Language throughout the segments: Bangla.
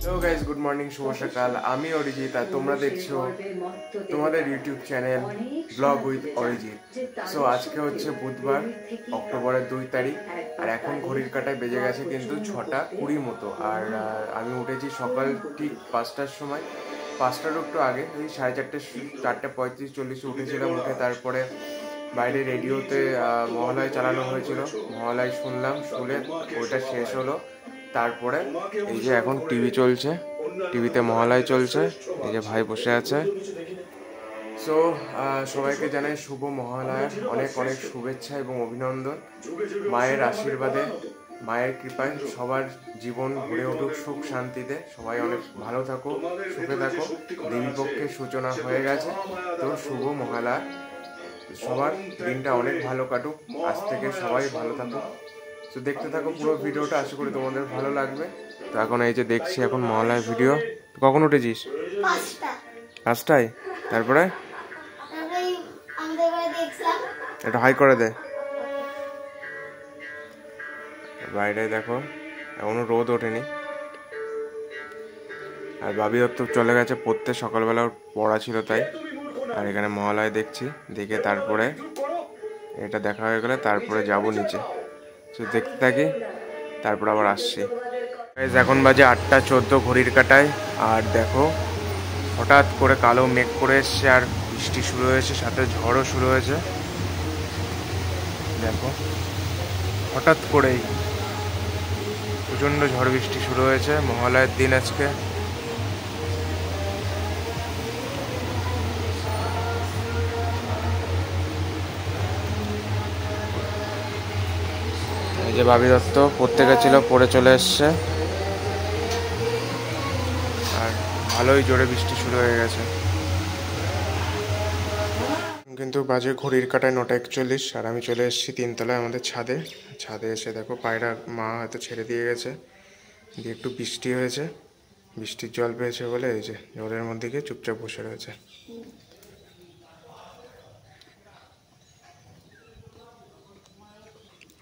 হ্যালো গাইস, গুড মর্নিং, শুভ সকাল। আমি অরিজিৎ আর তোমরা দেখছো তোমাদের YouTube channel blog with Arijit. So আজকে হচ্ছে বুধবার, অক্টোবরের 2 তারিখ, আর এখন ঘড়ির কাঁটায় বেজে গেছে কিন্তু 6:20 মতো। আর আমি উঠেছি সকাল ঠিক 5টার সময়, 5টার একটু আগে, ওই 4:30, 4:35-40 উঠেছিলাম। উঠে তারপরে বাইরে রেডিওতে মহালয় চালানো হয়েছিল, মহালয় শুনলাম, শুনে ওইটা শেষ হলো। তারপরে এই যে এখন টিভি চলছে, টিভিতে মহালয় চলছে, এই যে ভাই বসে আছে। সো সবাইকে জানাই শুভ মহালয়ার অনেক অনেক শুভেচ্ছা এবং অভিনন্দন। মায়ের আশীর্বাদে, মায়ের কৃপায় সবার জীবন ভরে উঠুক সুখ শান্তিতে, সবাই অনেক ভালো থাকো, সুখে থাকো। দেবীপক্ষের সূচনা হয়ে গেছে, তো শুভ মহালয়া, সবার দিনটা অনেক ভালো কাটুক, আজ থেকে সবাই ভালো থাকুক। তো দেখতে থাকো পুরো ভিডিওটা, আশা করি তোমাদের ভালো লাগবে। তো এখন এই যে দেখছি এখন মহালয়ার ভিডিও। কখন উঠেছিস? 5টায়। তারপরে এটা হাই করে দে। বাইরে দেখো এখনো রোদ ওঠেনি, আর ভাবি তো চলে গেছে পড়তে, সকালবেলা ওর পড়া ছিল তাই। আর এখানে মহালয় দেখছি, দেখে তারপরে এটা দেখা হয়ে গেলে তারপরে যাব নিচে। তো দেখতে থাকি, তারপর আবার আসছি। এখন বাজে 8:14 ঘড়ির কাঁটায়। আর দেখো হঠাৎ করে কালো মেঘ করে এসছে, আর বৃষ্টি শুরু হয়েছে, সাথে ঝড়ও শুরু হয়েছে। দেখো হঠাৎ করেই প্রচণ্ড ঝড় বৃষ্টি শুরু হয়েছে মহালয়ের দিন আজকে। এই যে ভাবি দত্ত পড়তে গেছিল, পড়ে চলে এসছে, আর ভালোই জোরে বৃষ্টি শুরু হয়ে গেছে। কিন্তু বাজে ঘড়ির কাঁটায় 9:41, আর আমি চলে এসেছি 3তলায় আমাদের ছাদে। ছাদে এসে দেখো পায়রা মা হয়তো ছেড়ে দিয়ে গেছে, দিয়ে একটু বৃষ্টি হয়েছে, বৃষ্টির জল পেয়েছে বলে এই যে জলের মধ্যে গিয়ে চুপচাপ বসে রয়েছে।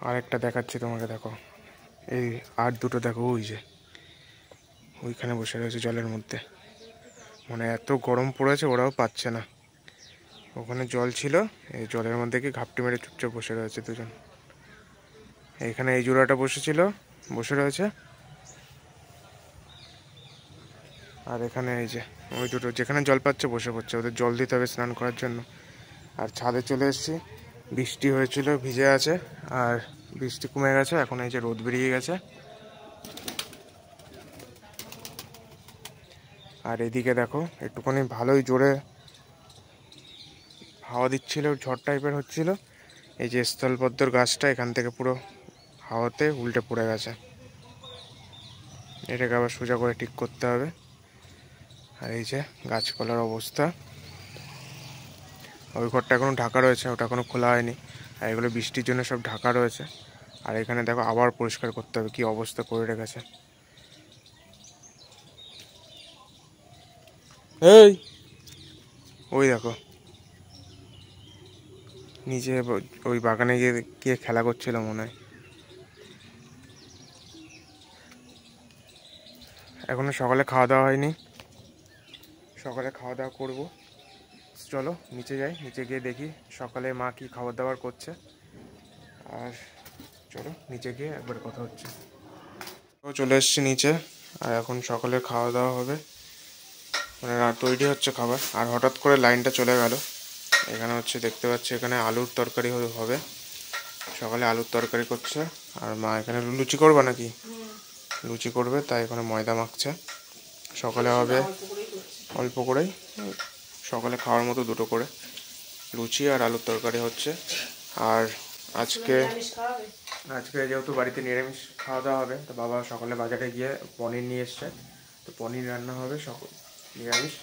আরেকটা দেখাচ্ছি তোমাকে, দেখো এই আর দুটো দেখো, ওই যে ওইখানে বসে রয়েছে জলের মধ্যে। মানে এত গরম পড়েছে, ওরাও পাচ্ছে না। ওখানে জল ছিল, এই জলের মধ্যে কি ঘাপটি মেরে চুপচাপ বসে রয়েছে দুজন। এইখানে এই জোড়াটা বসেছিল, বসে রয়েছে। আর এখানে এই যে ওই দুটো যেখানে জল পাচ্ছে বসে পড়ছে, ওদের জল দিতে হবে স্নান করার জন্য। আর ছাদে চলে এসেছি, বৃষ্টি হয়েছিল, ভিজে আছে, আর বৃষ্টি কমে গেছে, এখন এই যে রোদ বেরিয়ে গেছে। আর এদিকে দেখো একটুখানি ভালোই জোরে হাওয়া দিচ্ছিল, ঝড় টাইপের হচ্ছিল। এই যে স্থলপদ্মর গাছটা এখান থেকে পুরো হাওয়াতে উল্টে পড়ে গেছে, এটাকে আবার সোজা করে ঠিক করতে হবে। আর এই যে গাছপালার অবস্থা, ওই ঘরটা এখনো ঢাকা রয়েছে, ওটা এখনো খোলা হয়নি, আর এগুলো বৃষ্টির জন্য সব ঢাকা রয়েছে। আর এখানে দেখো আবার পরিষ্কার করতে হবে, কি অবস্থা করে রেখেছে। এই ওই দেখো নিচে ওই বাগানে গিয়ে গিয়ে খেলা করছিল মনে হয়। এখনো সকালে খাওয়া দাওয়া হয়নি, সকালে খাওয়া দাওয়া করবো। চলো নিচে যাই, নিচে গিয়ে দেখি সকালে মা কি খাবার দাবার করছে। আর চলো নিচে গিয়ে একবার কথা হচ্ছে। চলে এসছি নিচে, আর এখন সকালে খাওয়া দাওয়া হবে, মানে তৈরি হচ্ছে খাবার। আর হঠাৎ করে লাইনটা চলে গেল। এখানে হচ্ছে দেখতে পাচ্ছি এখানে আলুর তরকারি হবে, সকালে আলুর তরকারি করছে। আর মা এখানে লুচি করবে নাকি, লুচি করবে, তাই এখানে ময়দা মাখছে। সকালে হবে অল্প করেই, সকালে খাওয়ার মতো দুটো করে লুচি আর আলুর তরকারি হচ্ছে। আর আজকে যেহেতু বাড়িতে নিরামিষ খাওয়া দাওয়া হবে, তো বাবা সকালে বাজারে গিয়ে পনির নিয়ে এসছে, তো পনির রান্না হবে নিরামিষ।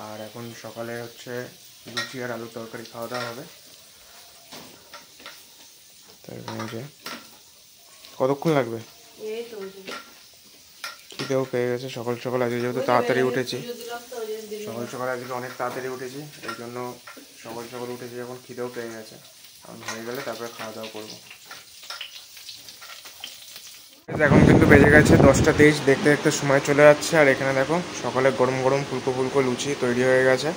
আর এখন সকালে হচ্ছে লুচি আর আলুর তরকারি খাওয়া দাওয়া হবে। তাই যে কতক্ষণ লাগবে, খিদেও পেয়ে গেছে। সকাল সকাল আজকে যেহেতু তাড়াতাড়ি উঠেছি, সকাল সকাল আজকে অনেক তাড়াতাড়ি উঠেছি, এই জন্য সকাল সকাল উঠেছি, এখন খিদেও পেয়ে গেছে। আমি হয়ে গেলে তারপরে খাওয়া দাওয়া করবো। এখন কিন্তু বেজে গেছে 10টা 23, দেখতে দেখতে সময় চলে যাচ্ছে। আর এখানে দেখো সকালে গরম গরম ফুলকো ফুলকো লুচি তৈরি হয়ে গেছে,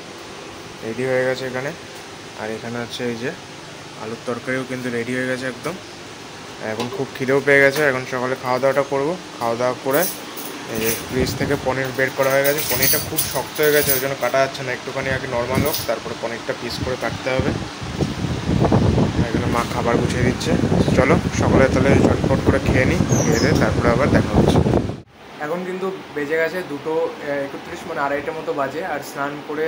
রেডি হয়ে গেছে এখানে। আর এখানে হচ্ছে এই যে আলুর তরকারিও কিন্তু রেডি হয়ে গেছে একদম। এখন খুব খিদেও পেয়ে গেছে, এখন সকালে খাওয়া দাওয়াটা করবো। খাওয়া দাওয়া করে এই যে ফ্রিজ থেকে পনির বের করা হয়ে গেছে। পনিরটা খুব শক্ত হয়ে গেছে, ওই জন্য কাটা যাচ্ছে না, একটুখানি আগে নর্মাল হোক তারপরে পনিরটা পিস করে কাটতে হবে। এখানে মা খাবার গুছিয়ে দিচ্ছে। চলো সকালে তাহলে ঝটপট করে খেয়ে নিই, খেয়ে দিয়ে তারপরে আবার দেখা হচ্ছে। এখন কিন্তু বেজে গেছে 2:31, মানে 2:30 মতো বাজে। আর স্নান করে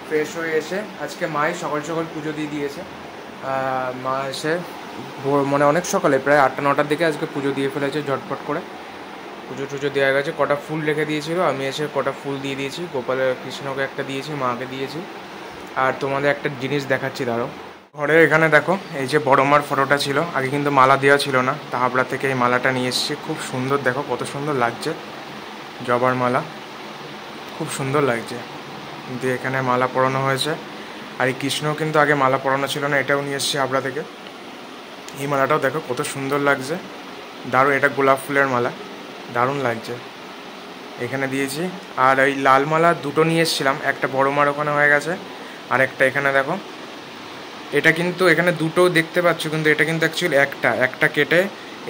ফ্রেশ হয়ে এসে আজকে মাই সকাল সকাল পুজো দিয়ে দিয়েছে। মা এসে মানে অনেক সকালে প্রায় 8টা 9টার দিকে আজকে পুজো দিয়ে ফেলেছে ঝটপট করে। পুজো টুজো দেওয়া গেছে, কটা ফুল রেখে দিয়েছিল, আমি এসে কটা ফুল দিয়ে দিয়েছি। গোপালের কৃষ্ণকে একটা দিয়েছি, মাকে দিয়েছি। আর তোমাদের একটা জিনিস দেখাচ্ছি দাঁড়ো। ঘরে এখানে দেখো এই যে বড় মার ফটোটা ছিল, আগে কিন্তু মালা দেওয়া ছিল না, তা হাবড়া থেকে এই মালাটা নিয়ে এসেছি। খুব সুন্দর, দেখো কত সুন্দর লাগছে, জবার মালা, খুব সুন্দর লাগছে। কিন্তু এখানে মালা পরানো হয়েছে। আর এই কৃষ্ণ কিন্তু আগে মালা পরানো ছিল না, এটাও নিয়ে এসেছি হাবড়া থেকে। এই মালাটাও দেখো কত সুন্দর লাগছে, দারুণ। এটা গোলাপ ফুলের মালা, দারুণ লাগছে, এখানে দিয়েছি। আর এই লাল মালা দুটো নিয়ে এসেছিলাম, একটা বড় মার ওখানে হয়ে গেছে, আর একটা এখানে দেখো। এটা কিন্তু এখানে দুটো দেখতে পাচ্ছ, কিন্তু এটা কিন্তু অ্যাকচুয়ালি একটা কেটে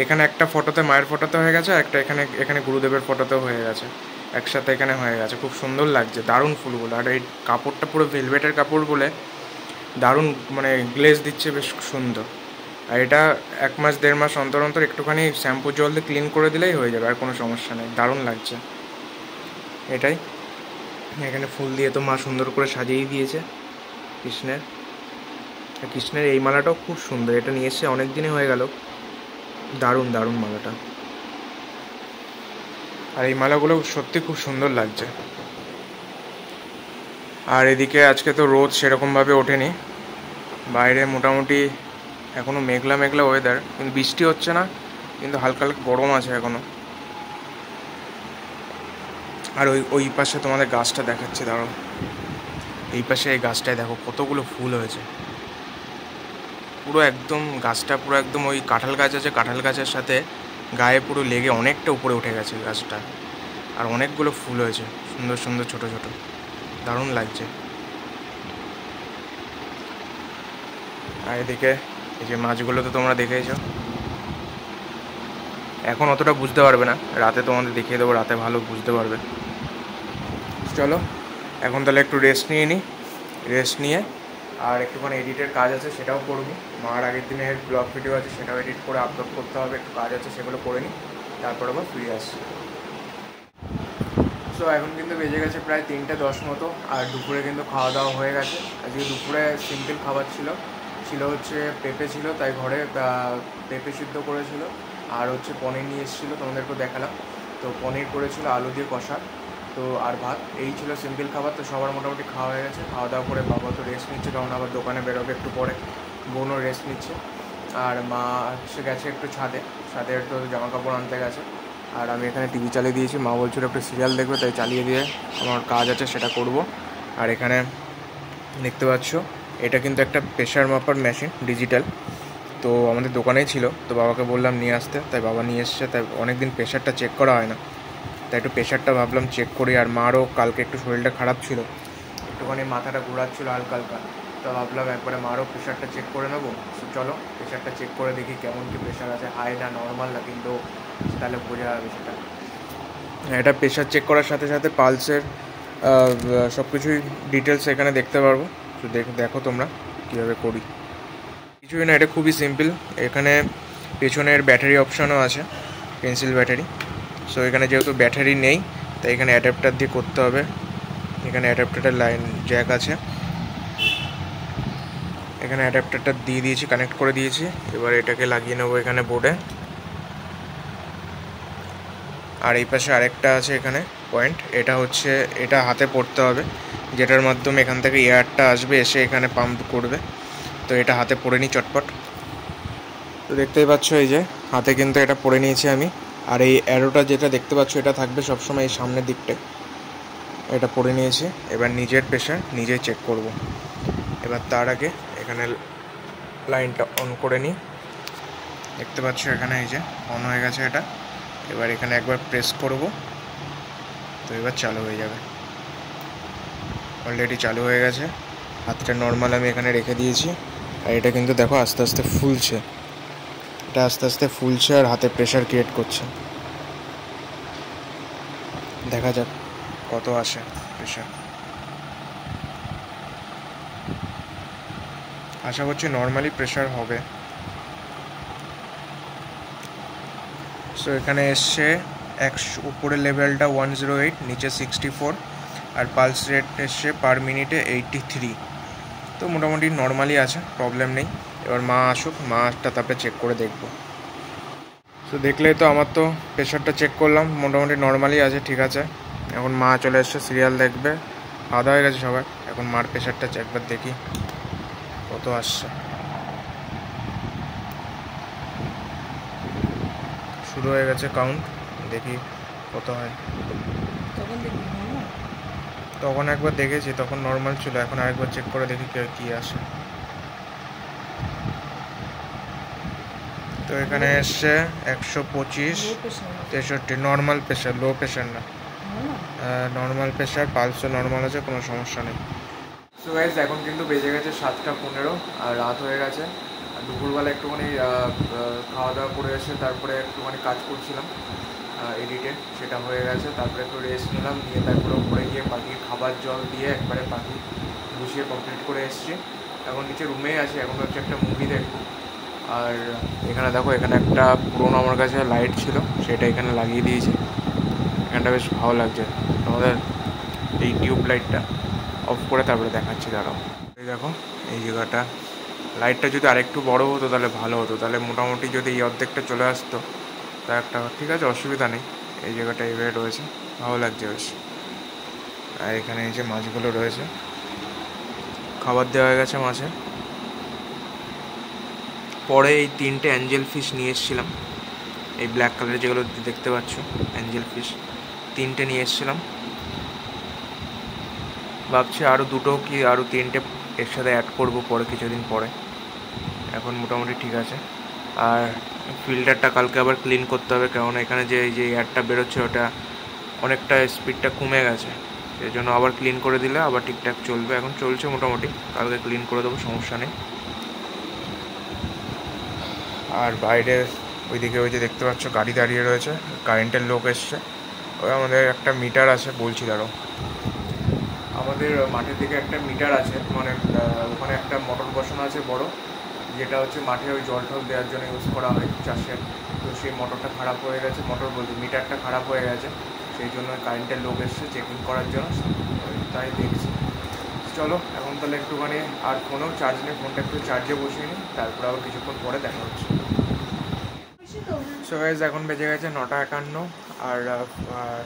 এখানে একটা ফটোতে মায়ের ফটোতে হয়ে গেছে, একটা এখানে গুরুদেবের ফটোতেও হয়ে গেছে, একসাথে এখানে হয়ে গেছে। খুব সুন্দর লাগছে, দারুণ ফুলগুলো। আর এই কাপড়টা পুরো ভেলভেটের কাপড় বলে দারুণ, মানে গ্লেজ দিচ্ছে, বেশ সুন্দর। আর এটা 1 মাস 1.5 মাস অন্তর অন্তর একটুখানি শ্যাম্পু জল দিয়ে ক্লিন করে দিলেই হয়ে যাবে, আর কোনো সমস্যা নেই, দারুণ লাগছে। এটাই, এখানে ফুল দিয়ে তো মা সুন্দর করে সাজিয়ে দিয়েছে কৃষ্ণের। কৃষ্ণের এই মালাটাও খুব সুন্দর, এটা নিয়ে এসে অনেক দিনই হয়ে গেল, দারুণ দারুণ মালাটা। আর এই মালাগুলো সত্যি খুব সুন্দর লাগছে। আর এদিকে আজকে তো রোদ সেরকমভাবে ওঠেনি, বাইরে মোটামুটি এখনও মেঘলা মেঘলা ওয়েদার, কিন্তু বৃষ্টি হচ্ছে না, কিন্তু হালকা হালকা গরম আছে এখনও। আর ওই পাশে তোমাদের গাছটা দেখাচ্ছে, দাঁড়াও। এই পাশে এই গাছটায় দেখো কতগুলো ফুল হয়েছে, পুরো একদম গাছটা পুরো একদম ওই কাঁঠাল গাছ আছে, কাঁঠাল গাছের সাথে গায়ে পুরো লেগে অনেকটা উপরে উঠে গেছে গাছটা। আর অনেকগুলো ফুল হয়েছে সুন্দর সুন্দর ছোট ছোট, দারুণ লাগছে। আর এদিকে এই যে মাছগুলো তো তোমরা দেখেইছো, এখন অতটা বুঝতে পারবে না, রাতে তোমাদের দেখিয়ে দেবো, রাতে ভালো বুঝতে পারবে। চলো এখন তাহলে একটু রেস্ট নিয়ে নিই, রেস্ট নিয়ে আর একটুখানি এডিটের কাজ আছে সেটাও করবো। মার আগের দিনের ব্লগ ভিডিও আছে সেটাও এডিট করে আপলোড করতে হবে, একটু কাজ আছে সেগুলো করে নিই, তারপর আবার ফিরে আসছি। সো এখন কিন্তু বেজে গেছে প্রায় 3:10 মতো। আর দুপুরে কিন্তু খাওয়া দাওয়া হয়ে গেছে। আজকে দুপুরে সিম্পল খাবার ছিল হচ্ছে পেঁপে ছিল, তাই ঘরে পেঁপে সিদ্ধ করেছিল। আর হচ্ছে পনির নিয়ে এসেছিলো, তোমাদেরকেও দেখালাম। তো পনির করেছিল আলু দিয়ে কষা, তো আর ভাত, এই ছিল সিম্পল খাবার। তো সবার মোটামুটি খাওয়া হয়ে গেছে। খাওয়া দাওয়া করে বাবা তো রেস্ট নিচ্ছে, কারণ আবার দোকানে বেরোবে একটু পরে। বোনও রেস্ট নিচ্ছে। আর মা হচ্ছে গেছে একটু ছাদে একটু জামা কাপড় আনতে গেছে। আর আমি এখানে টিভি চালিয়ে দিয়েছি, মা বলছিল একটু সিরিয়াল দেখবে, তাই চালিয়ে দিয়ে আমার কাজ আছে সেটা করব। আর এখানে দেখতে পাচ্ছ এটা কিন্তু একটা প্রেশার মাপার মেশিন, ডিজিটাল। তো আমাদের দোকানেই ছিল, তো বাবাকে বললাম নিয়ে আসতে, তাই বাবা নিয়ে এসছে। তাই অনেক দিন প্রেশারটা চেক করা হয় না, তাই একটু প্রেশারটা ভাবলাম চেক করি। আর মারও কালকে একটু শরীরটা খারাপ ছিল, একটুখানি মাথাটা ঘোরাচ্ছিল হালকা হালকা, তো ভাবলাম একবারে মারও প্রেশারটা চেক করে নেবো। চলো প্রেশারটা চেক করে দেখি কেমন কি প্রেশার আছে, হাই না নর্মাল না, কিন্তু তাহলে বোঝা যাবে সেটা। এটা প্রেশার চেক করার সাথে সাথে পালসের সব কিছুই ডিটেলস এখানে দেখতে পারবো। তো দেখো তোমরা কীভাবে করি। কিছুই না, এটা খুবই সিম্পল। এখানে পেছনের ব্যাটারি অপশানও আছে, পেন্সিল ব্যাটারি। সো এখানে যেহেতু ব্যাটারি নেই, তাই এখানে অ্যাডাপ্টার দিয়ে করতে হবে। এখানে অ্যাডাপ্টারের লাইন জ্যাক আছে, এখানে অ্যাডাপ্টারটা দিয়ে দিয়েছি, কানেক্ট করে দিয়েছি। এবার এটাকে লাগিয়ে নেবো এখানে বোর্ডে। আর এই পাশে আরেকটা আছে এখানে পয়েন্ট, এটা হচ্ছে এটা হাতে পড়তে হবে, যেটার মাধ্যমে এখান থেকে এয়ারটা আসবে, এসে এখানে পাম্প করবে। তো এটা হাতে পড়ে নিই চটপট। তো দেখতেই পাচ্ছ এই যে হাতে কিন্তু এটা পড়ে নিয়েছি আমি। আর এই অ্যারোটা যেটা দেখতে পাচ্ছ এটা থাকবে সবসময় এই সামনের দিকটায়, এটা পড়ে নিয়েছি। এবার নিজের প্রেশার নিজেই চেক করব। এবার তার আগে এখানে লাইনটা অন করে নিই। দেখতে পাচ্ছ এখানে এই যে অন হয়ে গেছে এটা। এবার এখানে একবার প্রেস করব, তো এবার চালু হয়ে যাবে। অলরেডি চালু হয়ে গেছে। হাতটা নর্মাল আমি এখানে রেখে দিয়েছি, আর এটা কিন্তু দেখো আস্তে আস্তে ফুলছে। এটা আস্তে আস্তে ফুলছে আর হাতে প্রেশার ক্রিয়েট করছে। দেখা যাক কত আসে প্রেশার। আশা করছি নর্মালি প্রেশার হবে। সো এখানে এসছে 100, উপরের লেভেলটা 108, নিচে 64, আর পালস রেট এসছে পার মিনিটে 83। তো মোটামুটি নর্মালি আছে, প্রবলেম নেই। এবার মা আসুক, মাটা তারপরে চেক করে দেখব। তো দেখলেই তো, আমার তো প্রেশারটা চেক করলাম, মোটামুটি নর্মালি আছে, ঠিক আছে। এখন মা চলে এসছে, সিরিয়াল দেখবে। খাওয়া দাওয়া হয়ে গেছে সবার। এখন মার প্রেশারটা একবার দেখি কত আসছে। শুরু হয়ে গেছে কাউন্ট, দেখি কত হয়। তখন একবার দেখেছি, তখন নর্মাল ছিল। এখন আরেকবার চেক করে দেখি কি আসে। তো এখানে এসছে 125, 63। নর্মাল প্রেশার, লো প্রেশার না, নর্মাল প্রেশার। পালসও নর্মাল আছে, কোনো সমস্যা নেই। সো গাইস, এখন কিন্তু বেজে গেছে 7:15, আর রাত হয়ে গেছে। আর দুপুরবেলা একটুখানি খাওয়া দাওয়া করে এসে তারপরে একটুখানি কাজ করছিলাম এডিটে, সেটা হয়ে গেছে। তারপরে একটু রেস্ট নিলাম, নিয়ে তারপরে উপরে গিয়ে পাখির খাবার জল দিয়ে একবারে পাখি গুছিয়ে কমপ্লিট করে এসেছি। এখন নিচে রুমেই আছি, এখন হচ্ছে একটা মুভি দেখবো। আর এখানে দেখো, এখানে একটা পুরোনো আমার কাছে লাইট ছিল, সেটা এখানে লাগিয়ে দিয়েছি। এখানটা বেশ ভালো লাগছে। আমাদের এই টিউব লাইটটা অফ করে তারপরে দেখাচ্ছি, দাঁড়াও। এই দেখো এই জায়গাটা, লাইটটা যদি আরেকটু বড় হতো তাহলে ভালো হতো। তাহলে মোটামুটি যদি এই অর্ধেকটা চলে আসতো তা একটা, ঠিক আছে, অসুবিধা নেই। এই জায়গাটা এইভাবে রয়েছে, ভালো লাগছে বেশ। আর এখানে এই যে মাছগুলো রয়েছে, খাবার দেওয়া হয়ে গেছে মাছে। পরে এই 3টে অ্যাঞ্জেল ফিশ নিয়ে এসেছিলাম, এই ব্ল্যাক কালারের যেগুলো দেখতে পাচ্ছ অ্যাঞ্জেল ফিশ, 3টে নিয়ে এসেছিলাম। ভাবছি আরও 2টো কি আরও 3টে এর সাথে অ্যাড করবো পরে, কিছুদিন পরে। এখন মোটামুটি ঠিক আছে। আর ফিল্টারটা কালকে আবার ক্লিন করতে হবে, কারণ এখানে যে এই যে এয়ারটা বেরোচ্ছে ওটা অনেকটা স্পিডটা কমে গেছে। সেই জন্য আবার ক্লিন করে দিলে আবার ঠিকঠাক চলবে। এখন চলছে মোটামুটি, কালকে ক্লিন করে দেবো, সমস্যা নেই। আর বাইরে ওইদিকে ওই যে দেখতে পাচ্ছ গাড়ি দাঁড়িয়ে রয়েছে, কারেন্টের লোক এসছে। ওই আমাদের একটা মিটার আছে, বলছি দাঁড়াও। আমাদের মাঠের দিকে একটা মিটার আছে, মানে ওখানে একটা মোটর বসানো আছে বড়, যেটা হচ্ছে মাঠে ওই জল টল দেওয়ার জন্য ইউজ করা হয় চাষের। তো সেই মোটরটা খারাপ হয়ে গেছে, মোটর বলতে মিটারটা খারাপ হয়ে গেছে। সেই জন্য কারেন্টের লোক এসছে চেকিং করার জন্য, তাই দেখছি। চলো এখন তাহলে একটুখানি, আর ফোনেও চার্জ নেই, ফোনটা একটু চার্জে বসিয়ে নিই, তারপরে আবার কিছুক্ষণ পরে দেখা হচ্ছে। সো গাইস, এখন বেজে গেছে 9:51, আর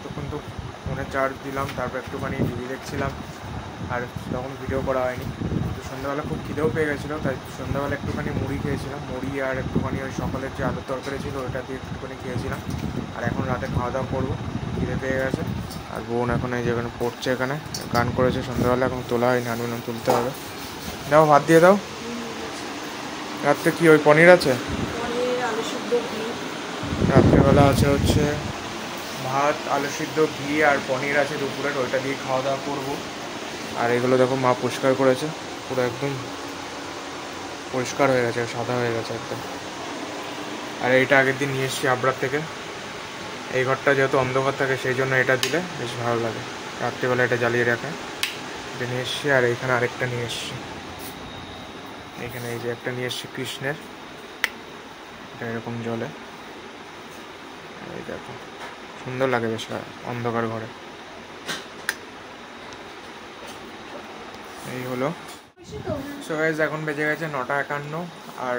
তখন তো ফোনে চার্জ দিলাম, তারপর একটুখানি টিভি দেখছিলাম, আর তখন ভিডিও করা হয়নি। তো সন্ধ্যাবেলা খুব খিদেও পেয়ে গেছিলো, তাই সন্ধ্যাবেলা একটুখানি মুড়ি খেয়েছিলাম। মুড়ি আর একটুখানি ওই সকালের যে আলুর তরকারি ছিল ওটা দিয়ে একটুখানি খেয়েছিলাম। আর এখন রাতে খাওয়া দাওয়া করবো, খিদে পেয়ে গেছে। আর বোন এখন এই যেখানে পড়ছে, এখানে গান করেছে সন্ধ্যাবেলা, এখন তোলা হয়নি, হানুন তুলতে হবে। দাও, ভাত দিয়ে দাও। রাত্রে কি ওই পনির আছে? রাত্রেবেলা আছে হচ্ছে ভাত, আলু সিদ্ধ, ঘি আর পনির আছে দুপুরের, ওইটা দিয়ে খাওয়া দাওয়া করবো। আর এগুলো দেখো মা পরিষ্কার করেছে, পুরো একদম পরিষ্কার হয়ে গেছে, সাদা হয়ে গেছে একদম। আর এইটা আগের দিন নিয়ে এসেছি আবরার থেকে। এই ঘরটা যেহেতু অন্ধকার থাকে সেই জন্য এটা দিলে বেশ ভালো লাগে, রাত্রিবেলা এটা জ্বালিয়ে রাখে। এটা নিয়ে এসছি, আর এইখানে আরেকটা নিয়ে এসছি। এখানে এই যে একটা নিয়ে এসছি কৃষ্ণের, এটা এরকম জলে, এই দেখো সুন্দর লাগে বেশ অন্ধকার ঘরে। এই হলো। সো গাইস, এখন বেজে গেছে 9:51, আর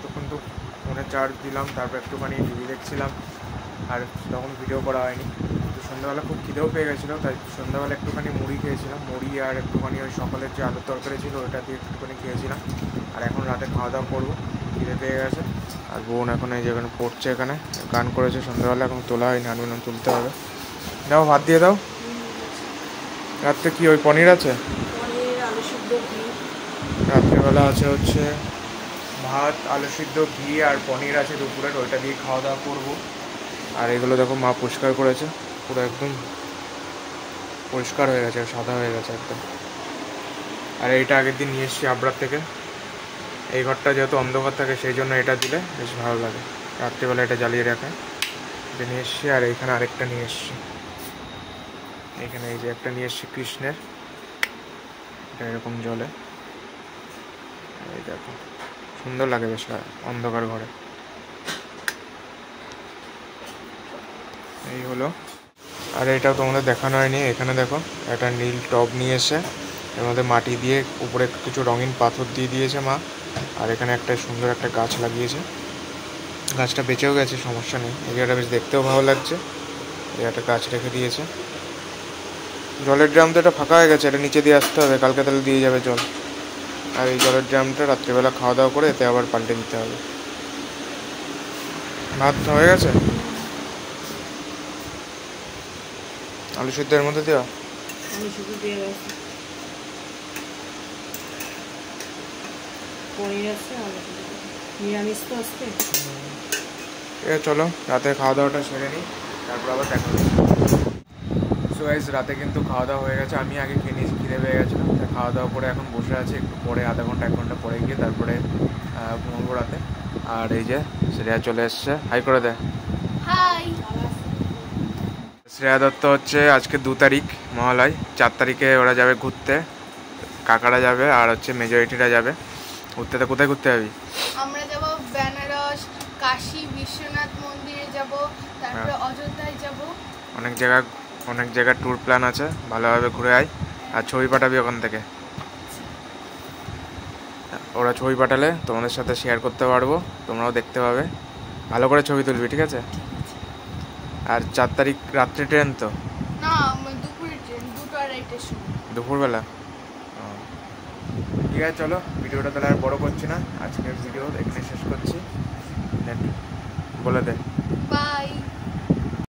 তখন তো ফোনে চার্জ দিলাম, তারপর একটুখানি টিভি দেখছিলাম, আর তখন ভিডিও করা হয়নি। তো সন্ধ্যাবেলা খুব খিদেও পেয়ে গেছিলো, তাই সন্ধ্যাবেলা একটুখানি মুড়ি খেয়েছিলাম। মুড়ি আর একটুখানি ওই সকালের যে আলুর তরকারি ছিল ওটা দিয়ে একটুখানি খেয়েছিলাম। আর এখন রাতে খাওয়া দাওয়া করবো, খিদে পেয়ে গেছে। আর বোন এখন এই যেখানে পড়ছে, এখানে গান করেছে সন্ধ্যাবেলা, এখন তোলা হয়নি, হানুন তুলতে হবে। দাও, ভাত দিয়ে দাও। রাত্রে কি ওই পনির আছে? রাত্রেবেলা আছে হচ্ছে ভাত, আলু সিদ্ধ, ঘি আর পনির আছে দুপুরের, ওইটা দিয়ে খাওয়া দাওয়া করবো। আর এগুলো দেখো মা পরিষ্কার করেছে, পুরো একদম পরিষ্কার হয়ে গেছে, সাদা হয়ে গেছে একদম। আর এইটা আগের দিন নিয়ে এসেছি আবরার থেকে। এই ঘরটা যেহেতু অন্ধকার থাকে সেই জন্য এটা দিলে বেশ ভালো লাগে, রাত্রিবেলা এটা জ্বালিয়ে রাখে। এটা নিয়ে এসেছি। আর এইখানে আরেকটা নিয়ে এসেছি, এইখানে এই যে একটা নিয়ে এসেছি কৃষ্ণের, এটা এরকম জ্বলে, এই দেখো সুন্দর লাগে বেশ অন্ধকার ঘরে। এই হলো। আর এটাও তোমাদের দেখানো হয়নি, এখানে দেখো একটা নীল টব নিয়ে এসে এর মধ্যে মাটি দিয়ে উপরে কিছু রঙিন পাথর দিয়ে দিয়েছে মা। আর এখানে একটা সুন্দর একটা গাছ লাগিয়েছে, গাছটা বেঁচেও গেছে, সমস্যা নেই। এই জায়গাটা বেশ দেখতেও ভালো লাগছে, এই একটা গাছ রেখে দিয়েছে। জলের ড্রাম তো এটা ফাঁকা হয়ে গেছে, এটা নিচে দিয়ে আসতে হবে, কালকে তাহলে দিয়ে যাবে জল। আর এই জলের ড্রামটা রাত্রিবেলা খাওয়া দাওয়া করে এতে আবার পাল্টে দিতে হবে। ভাত হয়ে গেছে, আলু সিদ্ধ এর মধ্যে দেওয়া, চলো রাতে খাওয়া দাওয়াটা সেরে নিই, তারপর আবার দেখা হচ্ছে। সো গাইস, রাতে কিন্তু খাওয়া দাওয়া হয়ে গেছে, আমি আগে খেয়ে নিয়েছি, খিদে পেয়ে গেছিলো, তাই খাওয়া দাওয়া করে এখন বসে আছি। একটু পরে আধা ঘন্টা 1 ঘন্টা পরে গিয়ে তারপরে ঘুমাবো রাতে। আর এই যে শ্রেয়া চলে এসছে, হাই করে দেয়। হাই। শ্রেয়া দত্ত হচ্ছে আজকে 2 তারিখ মহালয়, 4 তারিখে ওরা যাবে ঘুরতে, কাকারা যাবে আর হচ্ছে মেজরিটিরা যাবে ঘুরতে। তো কোথায় ঘুরতে যাবি? আমরা যাব বেনারস, কাশী বিশ্বনাথ মন্দিরে যাব, তারপরে অযোধ্যায় যাব। অনেক জায়গার ট্যুর প্ল্যান আছে, ভালোভাবে ঘুরে আয়। আর ছবি পাঠাবি ওখান থেকে, ওরা ছবি পাঠালে তোমাদের সাথে শেয়ার করতে পারবো, তোমরাও দেখতে পাবে, ভালো করে ছবি তুলবি, ঠিক আছে? আর 4 তারিখ রাত্রে ট্রেন তো? না, দুপুরে ট্রেন, 2:30টার সময়। দুপুরবেলা? ঠিক আছে, চলো ভিডিওটা তাহলে আর বড় করছি না, আজকের ভিডিও এখানে শেষ করছি। বলে দে।